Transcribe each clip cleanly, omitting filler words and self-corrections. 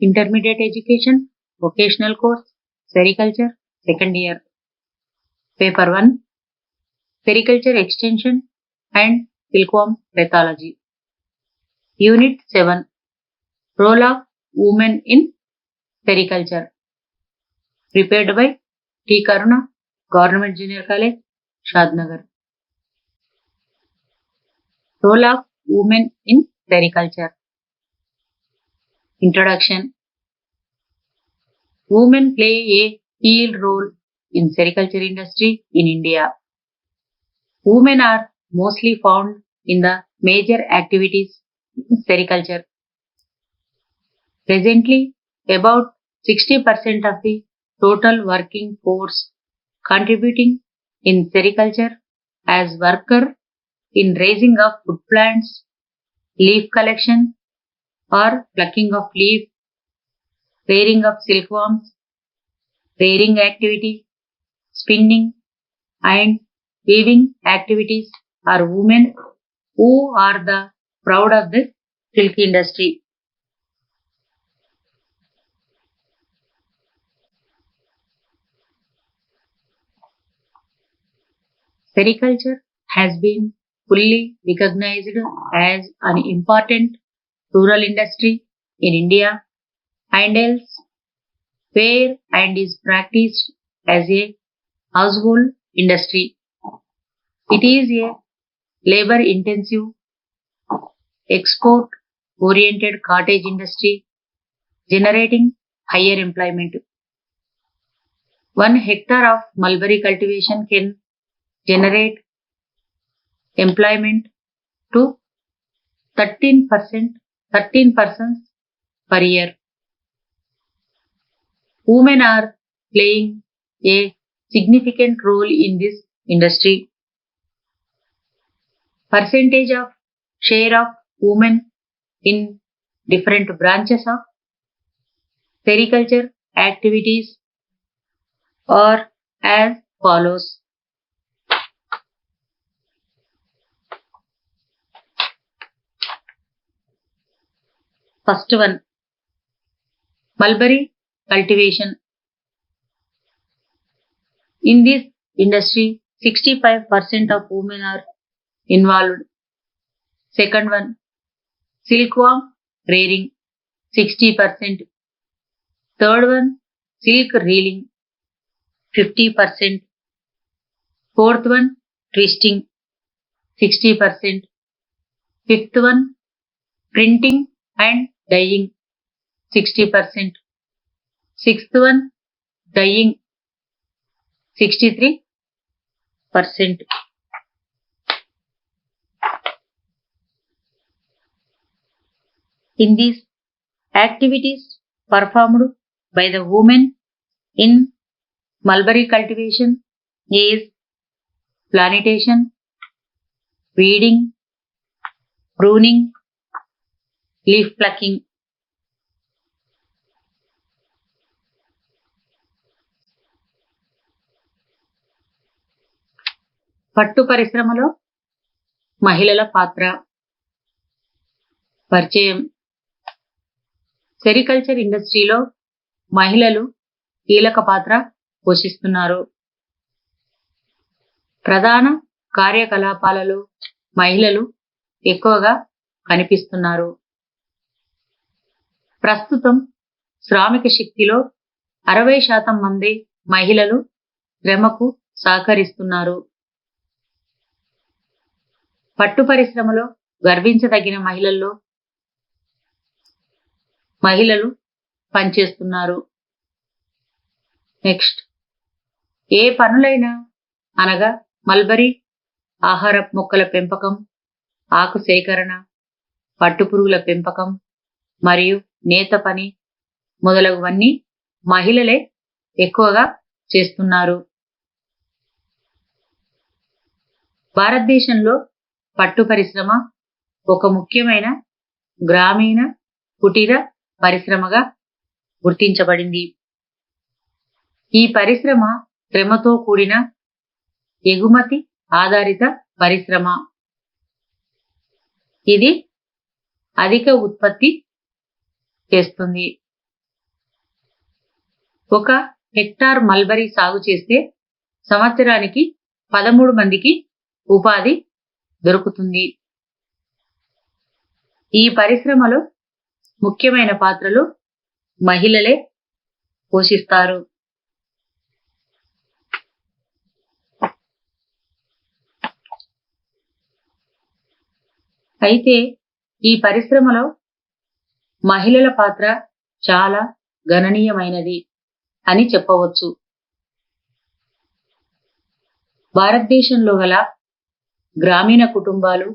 intermediate education, vocational course, sericulture, second year. Paper 1, Sericulture Extension and Silkworm Pathology. Unit 7, Role of Women in Sericulture. Prepared by T. Karuna, Government Junior College, Shadnagar. Role of Women in Sericulture. Introduction. Women play a key role in sericulture industry in India. Women are mostly found in the major activities in sericulture. Presently, about 60% of the total working force contributing in sericulture as worker in raising of food plants, leaf collection or plucking of leaf, rearing of silkworms, rearing activity, spinning and weaving activities are women who are the proud of the silk industry. Sericulture has been fully recognized as an important rural industry in India and else where and is practiced as a household industry. It is a labor intensive export oriented cottage industry generating higher employment. 1 hectare of mulberry cultivation can generate employment to 13 persons per year. Women are playing a significant role in this industry. Percentage of share of women in different branches of sericulture activities are as follows. First one, mulberry cultivation. In this industry, 65% of women are involved. Second one, silkworm rearing, 60%. Third one, silk reeling, 50%. Fourth one, twisting, 60%. Fifth one, printing and dyeing, 60%. Sixth one, dyeing, 63%. In these activities performed by the women in mulberry cultivation is plantation, weeding, pruning, leaf plucking. పట్టు పరిశ్రమలో మహిళల పాత్ర. పరిచయం. Sericulture ఇండస్ట్రీలో మహిళలు కీలక పాత్ర పోషిస్తున్నారు. ప్రధాన కార్యకలాపాలలో మహిళలు ఎక్కువగా కనిపిస్తున్నారు. ప్రస్తుతం శ్రామిక శక్తిలో 60% మంది మహిళలు శ్రమకు సహకరిస్తున్నారు. పట్టు పరిశ్రమలో గర్వించదగిన మహిళలు పనిచేస్తున్నారు. నెక్స్ట్, ఏ పనులైనా అనగా మల్బరీ ఆహారపు మొక్కల పెంపకం, ఆకు సేకరణ, పట్టుపురుగుల పెంపకం మరియు నేత పని మొదలగువన్నీ మహిళలే ఎక్కువగా చేస్తున్నారు. భారతదేశంలో పట్టు పరిశ్రమ ఒక ముఖ్యమైన గ్రామీణ కుటీర పరిశ్రమగా గుర్తించబడింది. ఈ పరిశ్రమ శ్రమతో కూడిన ఎగుమతి ఆధారిత పరిశ్రమ. ఇది అధిక ఉత్పత్తి చేస్తుంది. ఒక హెక్టార్ మల్బరీ సాగు చేస్తే సంవత్సరానికి 13 మందికి ఉపాధి దొరుకుతుంది. ఈ పరిశ్రమలో ముఖ్యమైన పాత్రలు మహిళలే పోషిస్తారు. అయితే ఈ పరిశ్రమలో మహిళల పాత్ర చాలా గణనీయమైనది అని చెప్పవచ్చు. భారతదేశంలో గల గ్రామీణ కుటుంబాలు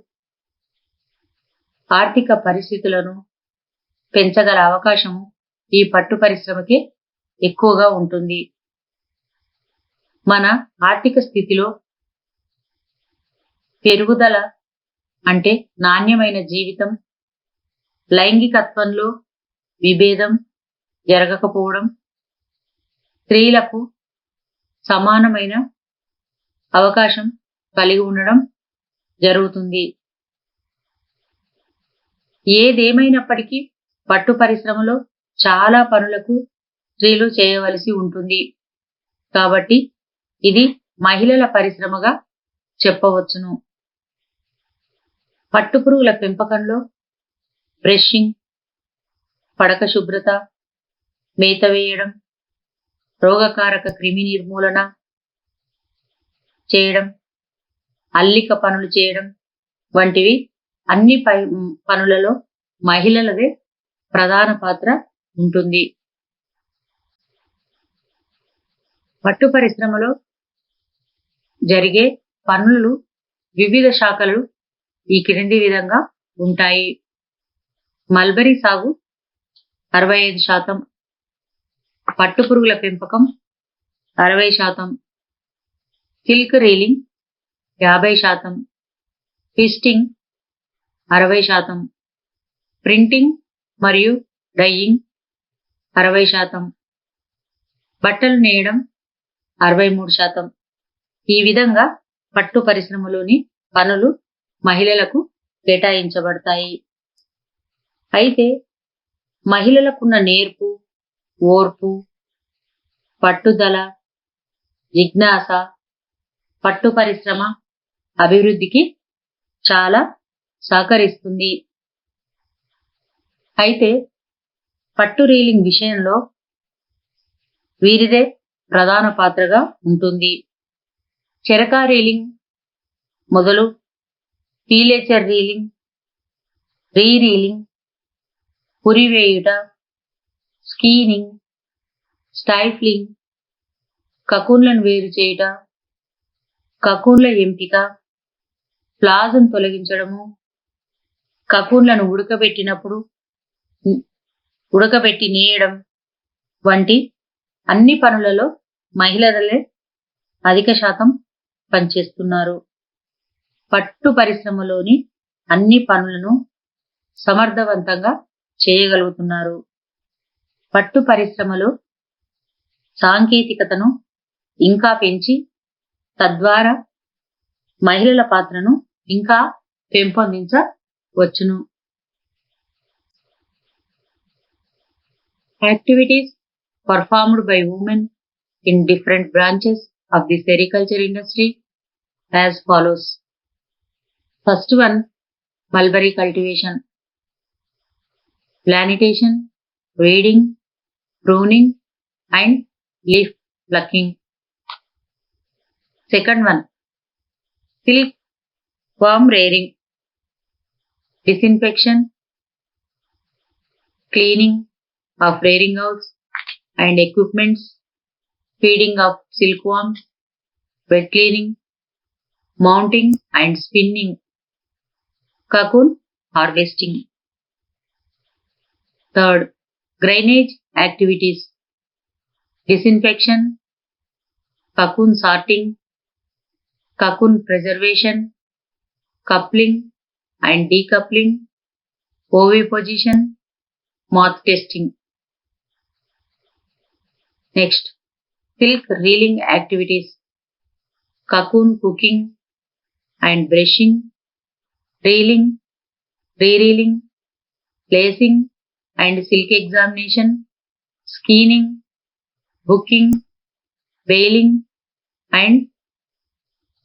ఆర్థిక పరిస్థితులను పెంచగల అవకాశం ఈ పట్టు పరిశ్రమకే ఎక్కువగా ఉంటుంది. మన ఆర్థిక స్థితిలో పెరుగుదల అంటే నాణ్యమైన జీవితం, లైంగికత్వంలో విభేదం జరగకపోవడం, స్త్రీలకు సమానమైన అవకాశం కలిగి ఉండడం జరుగుతుంది. ఏదేమైనప్పటికీ పట్టు పరిశ్రమలో చాలా పనులకు స్త్రీలు చేయవలసి ఉంటుంది. కాబట్టి ఇది మహిళల పరిశ్రమగా చెప్పవచ్చును. పట్టుపురుగుల పెంపకంలో బ్రషింగ్, పడక శుభ్రత, మేత వేయడం, రోగకారక క్రిమి నిర్మూలన చేయడం, అల్లిక పనులు చేయడం వంటివి అన్ని పనులలో మహిళలదే ప్రధాన పాత్ర ఉంటుంది. పట్టు పరిశ్రమలో జరిగే పనులు వివిధ శాఖలు ఈ క్రింది విధంగా ఉంటాయి. మల్బరీ సాగు 65%, పట్టుపురుగుల పెంపకం 60%, సిల్క్ రీలింగ్ 50%, ట్విస్టింగ్ 60%, ప్రింటింగ్ మరియు డైయింగ్ 60%, బట్టలు నేయడం 63%. ఈ విధంగా పట్టు పరిశ్రమలోని పనులు మహిళలకు కేటాయించబడతాయి. అయితే మహిళలకున్న నేర్పు, ఓర్పు, పట్టుదల, జిజ్ఞాస పట్టు పరిశ్రమ అభివృద్ధికి చాలా సహకరిస్తుంది. అయితే పట్టు రీలింగ్ విషయంలో వీరిదే ప్రధాన పాత్రగా ఉంటుంది. చెరకా రీలింగ్ మొదలు టీలేచర్ రీలింగ్, రీలింగ్, పురివేయుట, స్కీనింగ్, స్టైఫ్లింగ్, కకూన్లను వేరు చేయుట, కకూన్ల ఎంపిక, ఫ్లాజును తొలగించడము, కకూన్లను ఉడకబెట్టి నేయడం వంటి అన్ని పనులలో మహిళలే అధిక శాతం పనిచేస్తున్నారు. పట్టు పరిశ్రమలోని అన్ని పనులను సమర్థవంతంగా చేయగలుగుతున్నారు. పట్టు పరిశ్రమలో సాంకేతికతను ఇంకా పెంచి తద్వారా మహిళల పాత్రను ఇంకా పెంపొందించవచ్చును. Activities performed by women in different branches of the sericulture industry as follows. First one, mulberry cultivation, planitation, weeding, pruning and leaf plucking. Second one, silk worm rearing, disinfection, cleaning of rearing house and equipments, feeding of silkworms, wet cleaning, mounting and spinning, cocoon harvesting. Third, grainage activities, disinfection, cocoon sorting, cocoon preservation, coupling and decoupling, oviposition, moth testing. Next, silk reeling activities, cocoon cooking and brushing, reeling, re-reeling, lacing and silk examination, skening, hooking, baling, and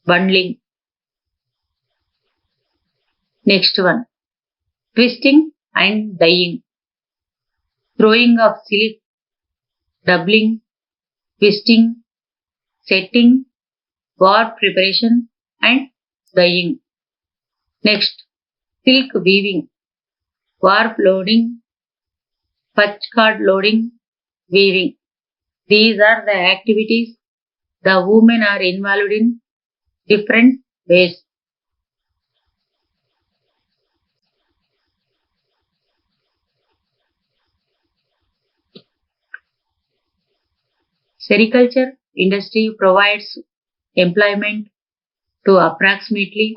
bundling. Next one, twisting and dyeing, throwing of silk, doubling, twisting, setting, warp preparation, and dyeing. Next, silk weaving, warp loading, patch cord loading, weaving. These are the activities the women are involved in different ways. Sericulture industry provides employment to approximately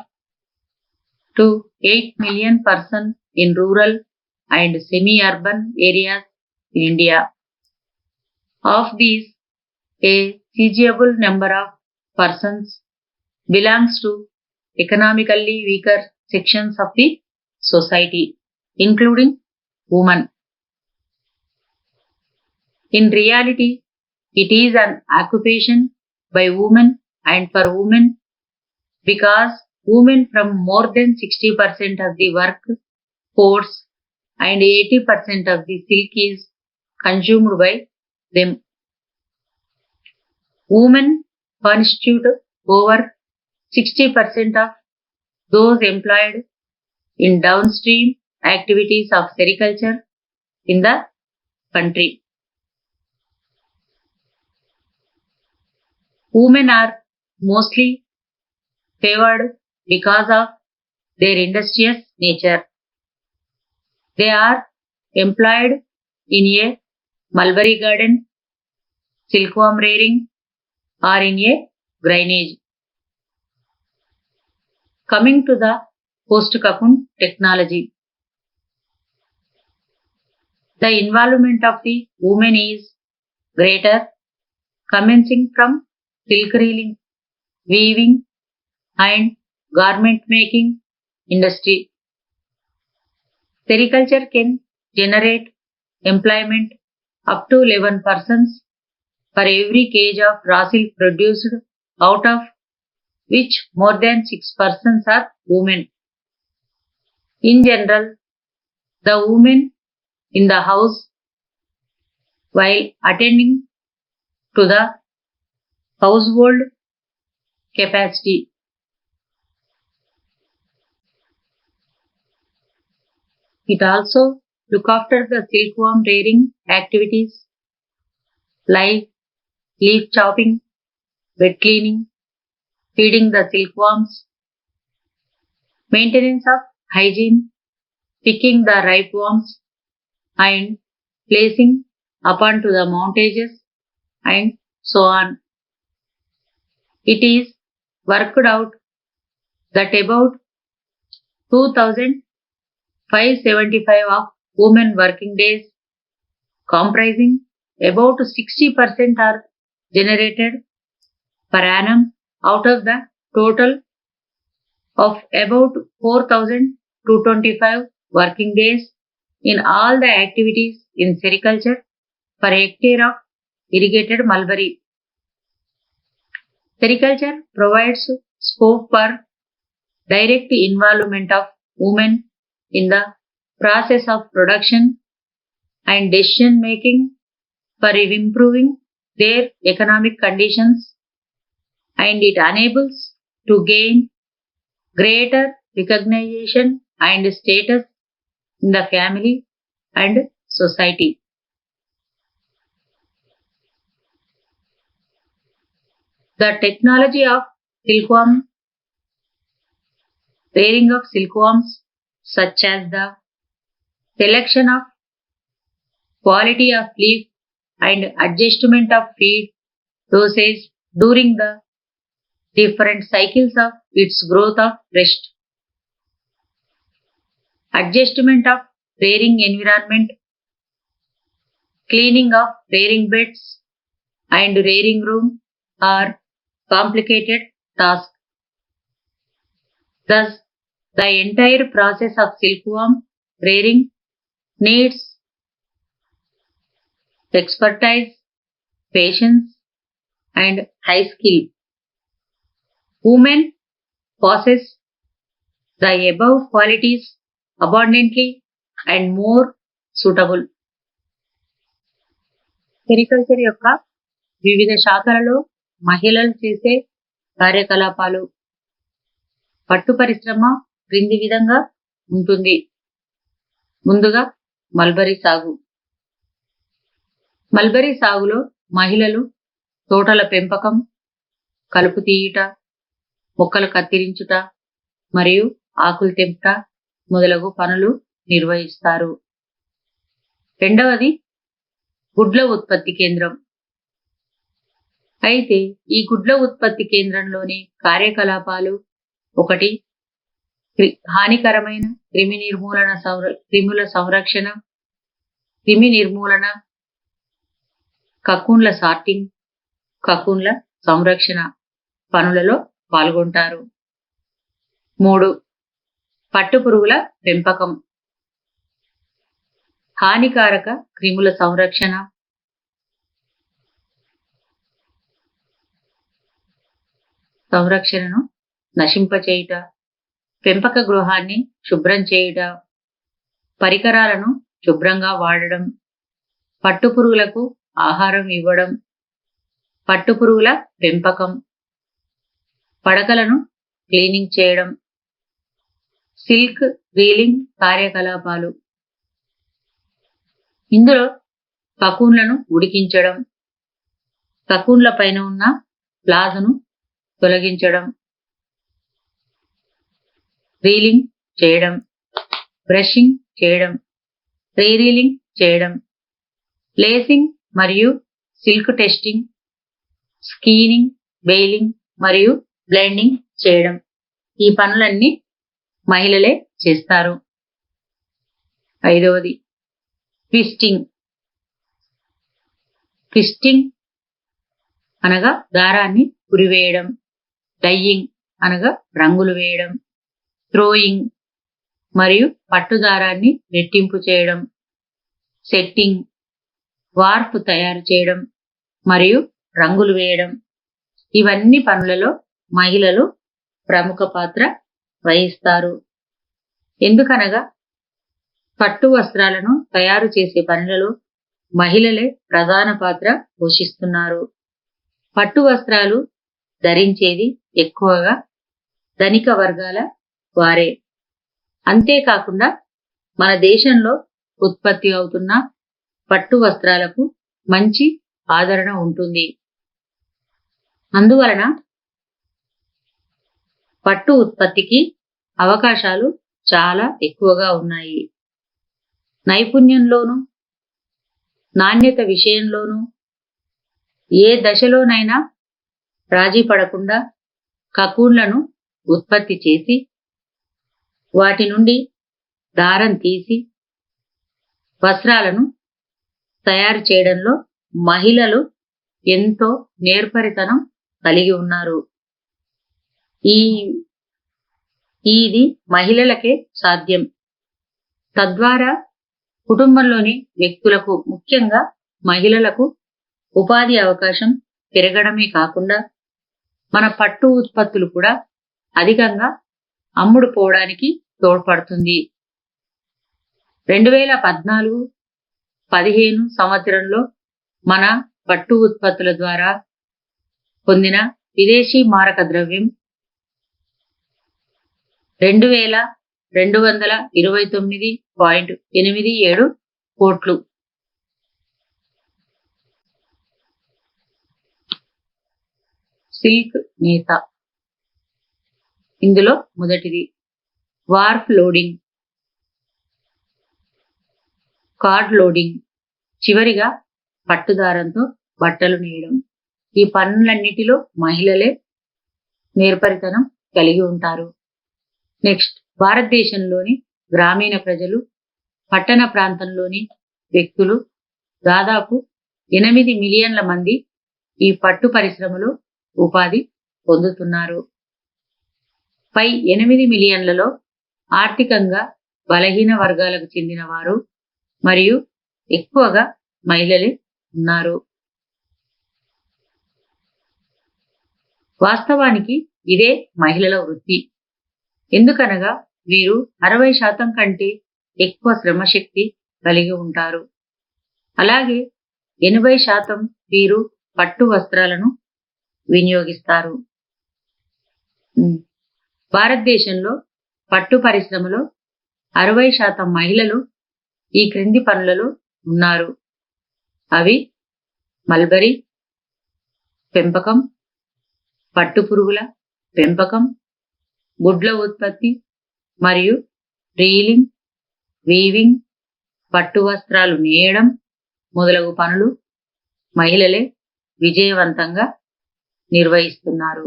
to 8 million persons in rural and semi-urban areas in India. Of these, a sizable number of persons belongs to economically weaker sections of the society, including women. In reality, it is an occupation by women and for women because women from more than 60% of the workforce and 80% of the silk is consumed by them. Women constitute over 60% of those employed in downstream activities of sericulture in the country. Women are mostly favored because of their industrious nature. They are employed in a mulberry garden, silkworm rearing, or in a grainage. Coming to the post-cocoon technology. The involvement of the women is greater, commencing from silk reeling, weaving, and garment making industry. Sericulture can generate employment up to 11 persons for every kg of raw silk produced, out of which more than 6 persons are women. In general, the women in the house, while attending to the household capacity, it also look after the silkworm rearing activities like leaf chopping, bed cleaning, feeding the silkworms, maintenance of hygiene, picking the ripe worms, and placing upon to the mountages, and so on. It is worked out that about 2,575 of women working days, comprising about 60% are generated per annum out of the total of about 4,225 working days in all the activities in sericulture per hectare of irrigated mulberry. Sericulture provides scope for direct involvement of women in the process of production and decision making for improving their economic conditions, and it enables to gain greater recognition and status in the family and society. The technology of silkworm, rearing of silkworms, such as the selection of quality of leaf and adjustment of feed dosage during the different cycles of its growth of rest, adjustment of rearing environment, cleaning of rearing beds and rearing room are complicated tasks. Thus, the entire process of silkworm rearing needs expertise patience, and high skill. Women possess the above qualities abundantly and more suitable. Sericulture యొక్క వివిధ శాఖలలో మహిళలు చేసే కార్యకలాపాలు. పట్టు పరిశ్రమ క్రింది విధంగా ఉంటుంది. ముందుగా మల్బరీ సాగు. మల్బరీ సాగులో మహిళలు తోటల పెంపకం, కలుపు తీయుట, మొక్కలు కత్తిరించుట మరియు ఆకులు తెంపుట మొదలగు పనులు నిర్వహిస్తారు. రెండవది గుడ్ల ఉత్పత్తి కేంద్రం. అయితే ఈ గుడ్ల ఉత్పత్తి కేంద్రంలోని కార్యకలాపాలు: 1. హానికరమైన క్రిముల సంరక్షణ, క్రిమి నిర్మూలన, కకూన్ల సార్టింగ్, కకూన్ల సంరక్షణ పనులలో పాల్గొంటారు. 3. పట్టుపురుగుల పెంపకం. హానికారక క్రిముల సంరక్షణను నశింపచేయుట, పెంపక గృహాన్ని శుభ్రం చేయుట, పరికరాలను శుభ్రంగా వాడడం, పట్టుపురుగులకు ఆహారం ఇవ్వడం, పట్టుపురుగుల పెంపకం, పడకలను క్లీనింగ్ చేయడం, సిల్క్ రీలింగ్ కార్యకలాపాలు. ఇందులో కకూన్లను ఉడికించడం, కకూన్ల పైన ఉన్న ప్లాజను తొలగించడం, రీలింగ్ చేయడం, బ్రషింగ్ చేయడం, రీరీలింగ్ చేయడం, లేసింగ్ మరియు సిల్క్ టెస్టింగ్, స్కీనింగ్, బెయిలింగ్ మరియు బ్లెండింగ్ చేయడం. ఈ పనులన్నీ మహిళలే చేస్తారు. 5వది ట్విస్టింగ్. ట్విస్టింగ్ అనగా దారాన్ని పురివేయడం, డైయింగ్ అనగా రంగులు వేయడం, థ్రోయింగ్ మరియు పట్టు దారాన్ని రెట్టింపు చేయడం, సెట్టింగ్ వార్ప్ తయారు చేయడం మరియు రంగులు వేయడం. ఇవన్నీ పనులలో మహిళలు ప్రముఖ పాత్ర వహిస్తారు. ఎందుకనగా పట్టు వస్త్రాలను తయారు చేసే పనులలో మహిళలే ప్రధాన పాత్ర పోషిస్తున్నారు. పట్టు వస్త్రాలు ధరించేది ఎక్కువగా ధనిక వర్గాల వారే. అంతేకాకుండా మన దేశంలో ఉత్పత్తి అవుతున్న పట్టు వస్త్రాలకు మంచి ఆదరణ ఉంటుంది. అందువలన పట్టు ఉత్పత్తికి అవకాశాలు చాలా ఎక్కువగా ఉన్నాయి. నైపుణ్యంలోనూ నాణ్యత విషయంలోనూ ఏ దశలోనైనా రాజీ పడకుండా కకూన్లను ఉత్పత్తి చేసి వాటి నుండి దారం తీసి వస్త్రాలను తయారు చేయడంలో మహిళలు ఎంతో నేర్పరితనం కలిగి ఉన్నారు. ఇది మహిళలకే సాధ్యం. తద్వారా కుటుంబంలోని వ్యక్తులకు, ముఖ్యంగా మహిళలకు ఉపాధి అవకాశం పెరగడమే కాకుండా మన పట్టు ఉత్పత్తులు కూడా అధికంగా అమ్ముడుపోవడానికి తోడ్పడుతుంది. 2014-15 సంవత్సరంలో మన పట్టు ఉత్పత్తుల ద్వారా పొందిన విదేశీ మారక ద్రవ్యం 2229.87 కోట్లు. సిల్క్ నేత. ఇందులో మొదటిది వార్ప్ లోడింగ్, కార్డ్ లోడింగ్, చివరిగా పట్టుదారంతో బట్టలు నేయడం. ఈ పనులన్నిటిలో మహిళలే నేర్పరితనం కలిగి ఉంటారు. నెక్స్ట్, భారతదేశంలోని గ్రామీణ ప్రజలు, పట్టణ ప్రాంతంలోని వ్యక్తులు దాదాపు 8 మిలియన్ల మంది ఈ పట్టు పరిశ్రమలో ఉపాధి పొందుతున్నారు. పై 8 మిలియన్లలో ఆర్థికంగా బలహీన వర్గాలకు చెందిన వారు మరియు ఎక్కువగా మహిళలే ఉన్నారు. వాస్తవానికి ఇదే మహిళల వృత్తి. ఎందుకనగా వీరు 60% కంటే ఎక్కువ శ్రమశక్తి కలిగి ఉంటారు. అలాగే 80% వీరు పట్టు వస్త్రాలను వినియోగిస్తారు. భారతదేశంలో పట్టు పరిశ్రమలో 60% మహిళలు ఈ క్రింది పనులలో ఉన్నారు. అవి మల్బరీ పెంపకం, పట్టు పురుగుల పెంపకం, గుడ్ల ఉత్పత్తి మరియు రీలింగ్, వీవింగ్, పట్టు వస్త్రాలు నేయడం మొదలగు పనులు మహిళలే విజయవంతంగా నిర్వహిస్తున్నారు.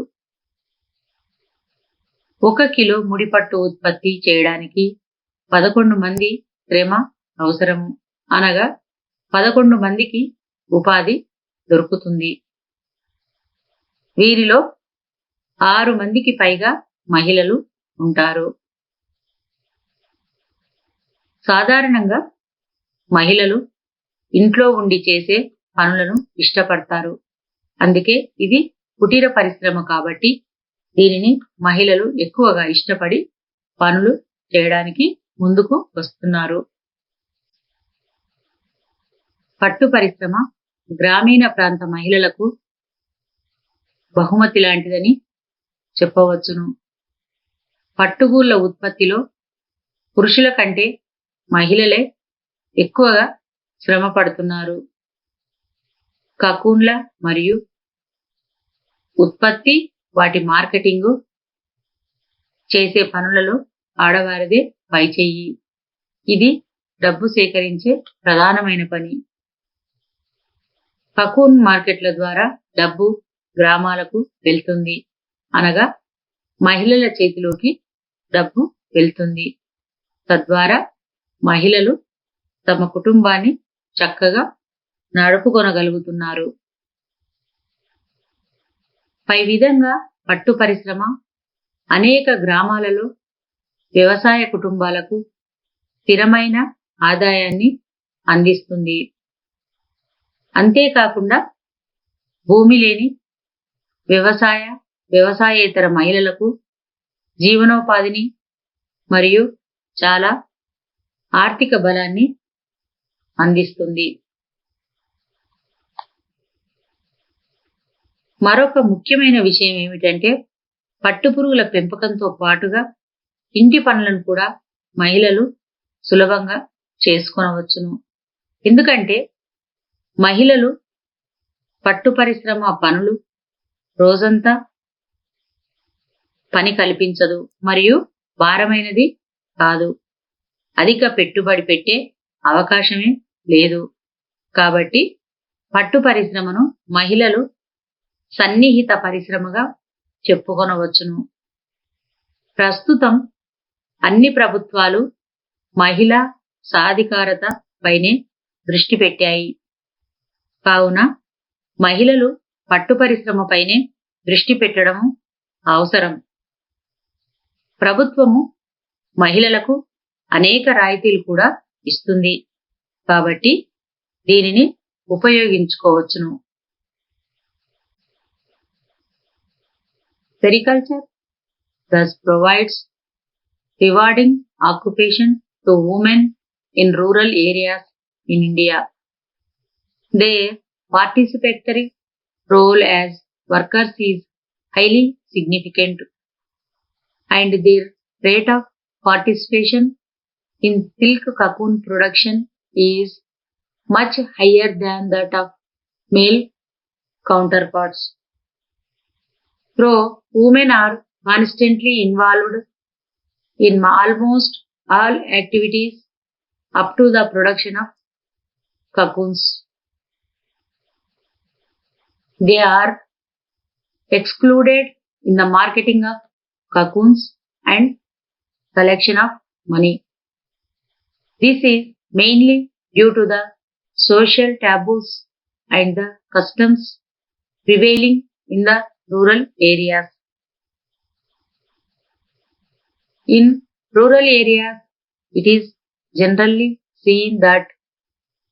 1 కిలో ముడిపట్టు ఉత్పత్తి చేయడానికి 11 మంది శ్రమ అవసరము, అనగా 11 మందికి ఉపాధి దొరుకుతుంది. వీరిలో 6 మందికి పైగా మహిళలు ఉంటారు. సాధారణంగా మహిళలు ఇంట్లో ఉండి చేసే పనులను ఇష్టపడతారు. అందుకే ఇది కుటీర పరిశ్రమ కాబట్టి దీనిని మహిళలు ఎక్కువగా ఇష్టపడి పనులు చేయడానికి ముందుకు వస్తున్నారు. పట్టు పరిశ్రమ గ్రామీణ ప్రాంత మహిళలకు బహుమతి లాంటిదని చెప్పవచ్చును. పట్టుగూళ్ళ ఉత్పత్తిలో పురుషుల కంటే మహిళలే ఎక్కువగా శ్రమ పడుతున్నారు. కకూన్ల మరియు ఉత్పత్తి, వాటి మార్కెటింగు చేసే పనులలో ఆడవారిదే పైచెయ్యి. ఇది డబ్బు సేకరించే ప్రధానమైన పని. కకూన్ మార్కెట్ల ద్వారా డబ్బు గ్రామాలకు వెళ్తుంది, అనగా మహిళల చేతిలోకి డబ్బు వెళ్తుంది. తద్వారా మహిళలు తమ కుటుంబాన్ని చక్కగా నడుపుకొనగలుగుతున్నారు. పై విధంగా పట్టు పరిశ్రమ అనేక గ్రామాలలో వ్యవసాయ కుటుంబాలకు స్థిరమైన ఆదాయాన్ని అందిస్తుంది. అంతేకాకుండా భూమి లేని వ్యవసాయేతర మహిళలకు జీవనోపాధిని మరియు చాలా ఆర్థిక బలాన్ని అందిస్తుంది. మరొక ముఖ్యమైన విషయం ఏమిటంటే, పట్టుపురుగుల పెంపకంతో పాటుగా ఇంటి పనులను కూడా మహిళలు సులభంగా చేసుకొనవచ్చును. ఎందుకంటే మహిళలు పట్టు పరిశ్రమ పనులు రోజంతా పని కల్పించదు మరియు భారమైనది కాదు. అధిక పెట్టుబడి పెట్టే అవకాశమే లేదు. కాబట్టి పట్టు పరిశ్రమను మహిళలు సన్నిహిత పరిశ్రమగా చెప్పుకొనవచ్చును. ప్రస్తుతం అన్ని ప్రభుత్వాలు మహిళా సాధికారత పైనే దృష్టి పెట్టాయి. కావున మహిళలు పట్టు పరిశ్రమ పైనే దృష్టి పెట్టడం అవసరం. ప్రభుత్వము మహిళలకు అనేక రాయితీలు కూడా ఇస్తుంది. కాబట్టి దీనిని ఉపయోగించుకోవచ్చును. Sericulture thus provides rewarding occupation to women in rural areas in India. Their participatory role as workers is highly significant, and their rate of participation in silk cocoon production is much higher than that of male counterparts. Though women are constantly involved in almost all activities up to the production of cocoons, they are excluded in the marketing of cocoons and collection of money. This is mainly due to the social taboos and the customs prevailing in the rural areas. In rural areas, it is generally seen that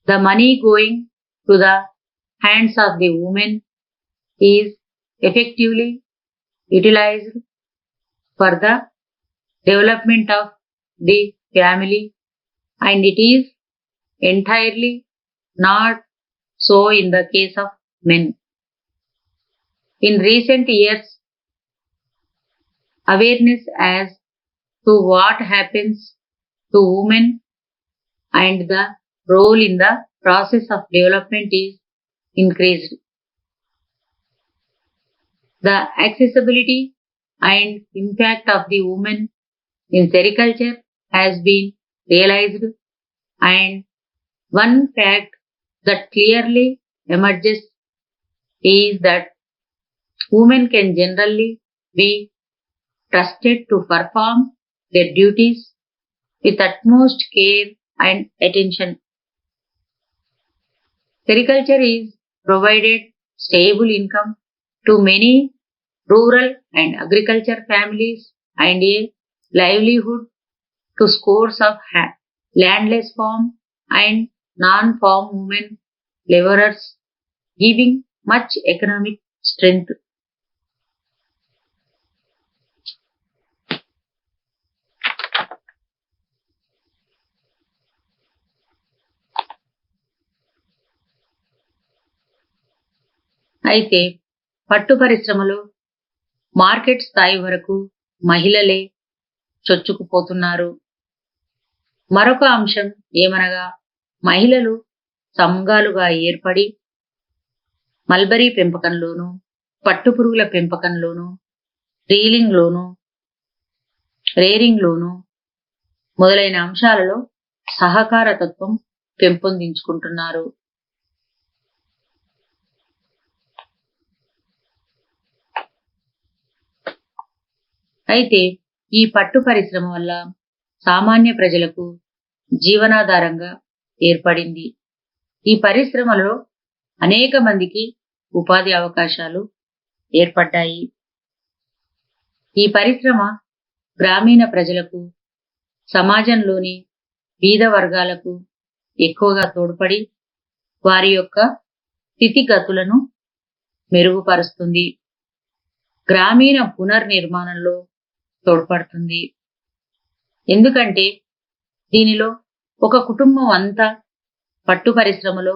the money going to the hands of the women is effectively utilized for the development of the family, and it is entirely not so in the case of men. In recent years, awareness as to what happens to women and the role in the process of development is increased. The accessibility and impact of the women in sericulture has been realized, and one fact that clearly emerges is that women can generally be trusted to perform their duties with utmost care and attention. Sericulture is provided stable income to many rural and agriculture families and a livelihood to scores of landless farm and non-farm women laborers, giving much economic strength. అయితే పట్టు పరిశ్రమలో market స్థాయి వరకు మహిళలే చొచ్చుకుపోతున్నారు. మరొక అంశం ఏమనగా మహిళలు సంఘాలుగా ఏర్పడి మల్బరీ పెంపకంలోను, పట్టుపురుగుల పెంపకంలోను, రీలింగ్లోను, రేరింగ్లోను మొదలైన అంశాలలో సహకార తత్వం పెంపొందించుకుంటున్నారు. అయితే ఈ పట్టు పరిశ్రమ వల్ల సామాన్య ప్రజలకు జీవనాధారంగా ఏర్పడింది. ఈ పరిశ్రమలో అనేక మందికి ఉపాధి అవకాశాలు ఏర్పడ్డాయి. ఈ పరిశ్రమ గ్రామీణ ప్రజలకు, సమాజంలోని బీద వర్గాలకు ఎక్కువగా తోడ్పడి వారి యొక్క స్థితిగతులను మెరుగుపరుస్తుంది. గ్రామీణ పునర్నిర్మాణంలో తోడ్పడుతుంది. ఎందుకంటే దీనిలో ఒక కుటుంబం అంతా పట్టు పరిశ్రమలో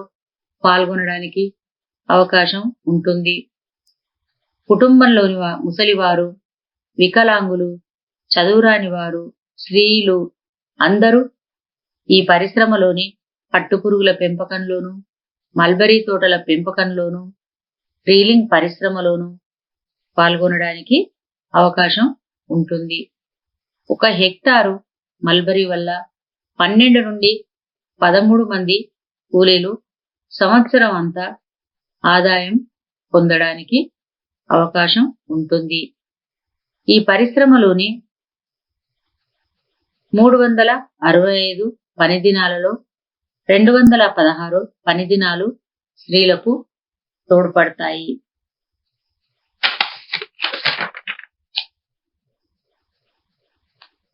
పాల్గొనడానికి అవకాశం ఉంటుంది. కుటుంబంలోని ముసలివారు, వికలాంగులు, చదువురాని వారు, స్త్రీలు అందరూ ఈ పరిశ్రమలోని పట్టుపురుగుల పెంపకంలోను, మల్బరీ తోటల పెంపకంలోను, రీలింగ్ పరిశ్రమలోను పాల్గొనడానికి అవకాశం ఉంటుంది. 1 హెక్టారు మల్బరీ వల్ల 12 నుండి 13 మంది కూలీలు సంవత్సరం అంతా ఆదాయం పొందడానికి అవకాశం ఉంటుంది. ఈ పరిశ్రమలోని 365 పని దినాలలో 216 పని దినాలు స్త్రీలకు తోడ్పడతాయి.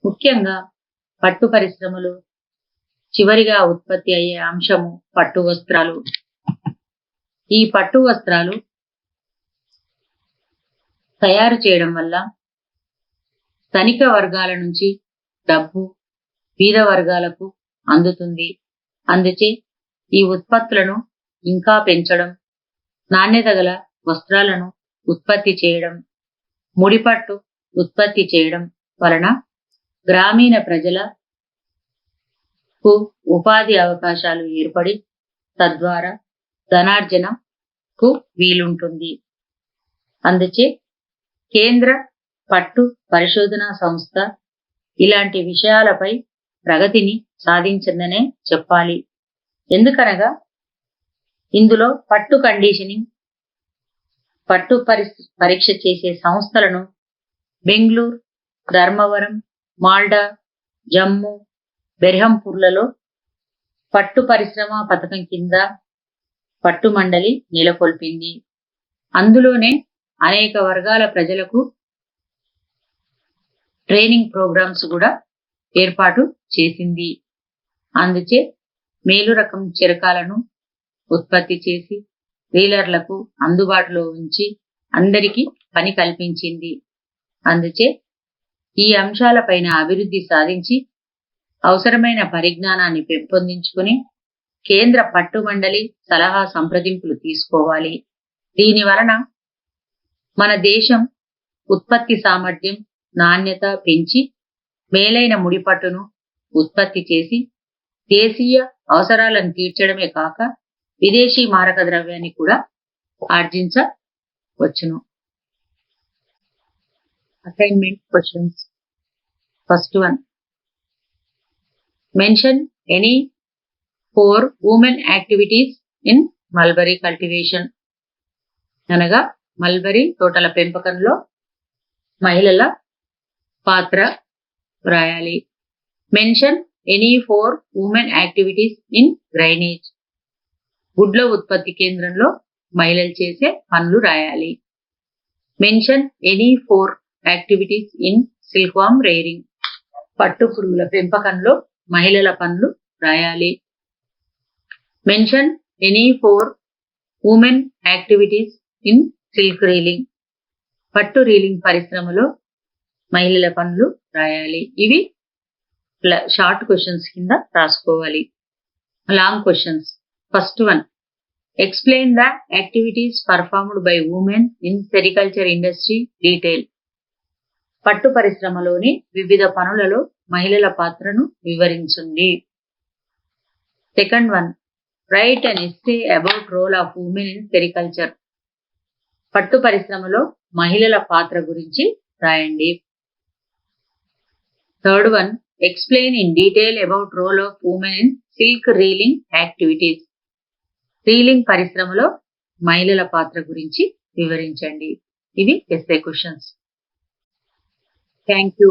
ముఖ్యంగా పట్టు పరిశ్రమలో చివరిగా ఉత్పత్తి అయ్యే అంశము పట్టు వస్త్రాలు. ఈ పట్టు వస్త్రాలు తయారు చేయడం వల్ల ధనిక వర్గాల నుంచి డబ్బు బీద వర్గాలకు అందుతుంది. అందుచే ఈ ఉత్పత్తులను ఇంకా పెంచడం, నాణ్యత గల వస్త్రాలను ఉత్పత్తి చేయడం, ముడిపట్టు ఉత్పత్తి చేయడం వలన గ్రామీణ ప్రజలకు ఉపాధి అవకాశాలు ఏర్పడి తద్వారా ధనార్జనకు వీలుంటుంది. అందుచే కేంద్ర పట్టు పరిశోధనా సంస్థ ఇలాంటి విషయాలపై ప్రగతిని సాధించిందనే చెప్పాలి. ఎందుకనగా ఇందులో పట్టు కండిషనింగ్, పట్టు పరీక్ష చేసే సంస్థలను బెంగళూరు, ధర్మవరం, మాల్డా, జమ్మూ, బెర్హంపూర్లలో పట్టు పరిశ్రమ పథకం కింద పట్టు మండలి నెలకొల్పింది. అందులోనే అనేక వర్గాల ప్రజలకు ట్రైనింగ్ ప్రోగ్రామ్స్ కూడా ఏర్పాటు చేసింది. అందుచే మేలు రకం చిరకాలను ఉత్పత్తి చేసి డీలర్లకు అందుబాటులో ఉంచి అందరికీ పని కల్పించింది. అందుచే ఈ అంశాలపైన అభివృద్ధి సాధించి అవసరమైన పరిజ్ఞానాన్ని పెంపొందించుకుని కేంద్ర పట్టుమండలి సలహా సంప్రదింపులు తీసుకోవాలి. దీని వలన మన దేశం ఉత్పత్తి సామర్థ్యం, నాణ్యత పెంచి మేలైన ముడిపట్టును ఉత్పత్తి చేసి దేశీయ అవసరాలను తీర్చడమే కాక విదేశీ మారక ద్రవ్యాన్ని కూడా ఆర్జించవచ్చును. Assignment questions. First one, mention any 4 women activities in mulberry cultivation. అనగా మల్బరీ తోటల పెంపకంలో మహిళల పాత్ర రాయాలి. Mention any 4 women activities in grainage. గుడ్ల ఉత్పత్తి కేంద్రంలో మహిళలు చేసే పనులు రాయాలి. Mention any 4 activities in silkworm rearing. పట్టు పురుగుల పెంపకంలో మహిళల పనులు రాయాలి. Mention any 4 women activities in silk reeling. పట్టు రీలింగ్ పరిశ్రమలో మహిళల పనులు రాయాలి. ఇవి షార్ట్ క్వశ్చన్స్ కింద రాసుకోవాలి. Long questions. First one, explain the activities performed by women in sericulture industry detail. పట్టు పరిశ్రమలోని వివిధ పనులలో మహిళల పాత్రను వివరించండి. Second one, write an essay about role of women in sericulture. పట్టు పరిశ్రమలో మహిళల పాత్ర గురించి రాయండి. Third one, explain in detail about role of women in silk reeling activities. Reeling పరిశ్రమలో మహిళల పాత్ర గురించి వివరించండి. ఇవి ఎస్సే క్వశ్చన్స్. Thank you.